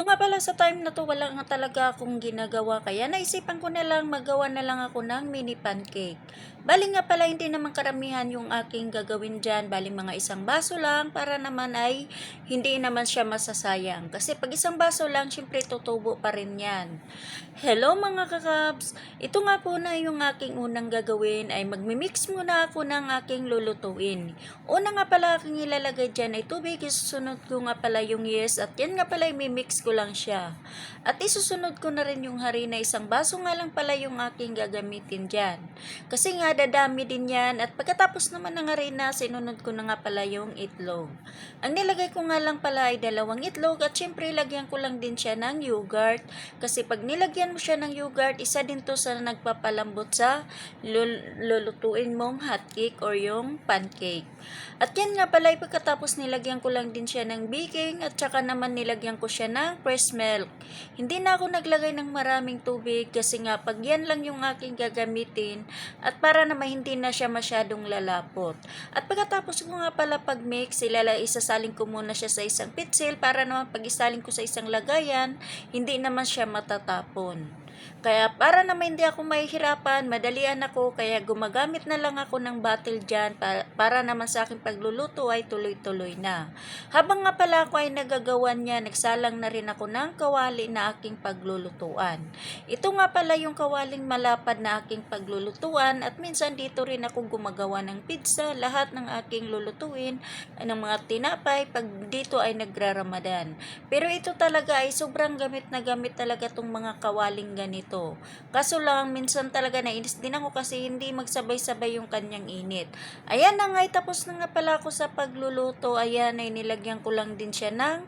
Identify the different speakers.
Speaker 1: So nga pala sa time na 'to wala nga talaga akong ginagawa kaya naisipan ko na lang magawa na lang ako ng mini pancake. Bale nga pala hindi naman karamihan yung aking gagawin diyan, bale mga isang baso lang para naman ay hindi naman siya masasayang. Kasi 'pag isang baso lang siyempre tutubo pa rin 'yan. Hello mga kakabs! Ito nga po na yung aking unang gagawin ay magmi-mix muna ako ng aking lulutuin. Una nga pala aking ilalagay dyan ay tubig, isusunod ko nga pala yung yes at yan nga pala i-mix ko lang siya. At isusunod ko na rin yung harina, isang baso nga lang pala yung aking gagamitin dyan. Kasi nga dadami din yan at pagkatapos naman ng harina, sinunod ko na nga pala yung itlog. Ang nilagay ko nga lang pala ay 2 itlog at syempre lagyan ko lang din siya ng yogurt. Kasi pag nilagyan mo siya ng yogurt, isa din to sa nagpapalambot sa lulutuin mong hotcake or yung pancake. At yan nga pala, pagkatapos nilagyan ko lang din siya ng baking at saka naman nilagyan ko siya ng fresh milk. Hindi na ako naglagay ng maraming tubig kasi nga pag yan lang yung aking gagamitin at para naman hindi na siya masyadong lalapot. At pagkatapos ko nga pala pag-mix, isasalin ko muna siya sa isang pitsil para naman pag isaling ko sa isang lagayan, hindi naman siya matatapon. Kaya para naman hindi ako mahihirapan, madalian ako, kaya gumagamit na lang ako ng bottle dyan para naman sa aking pagluluto ay tuloy-tuloy na. Habang nga pala ako ay nagagawan niya, nagsalang na rin ako ng kawali na aking paglulutuan. Ito nga pala yung kawaling malapad na aking paglulutuan at minsan dito rin ako gumagawa ng pizza, lahat ng aking lulutuin, ng mga tinapay, pag dito ay nagraramadan. Pero ito talaga ay sobrang gamit na gamit talaga itong mga kawaling ganito. Kaso lang, minsan talaga nainis din ako kasi hindi magsabay-sabay yung kanyang init. Ayan na nga, tapos na nga pala ako sa pagluluto. Ayan, ay nilagyan ko lang din siya ng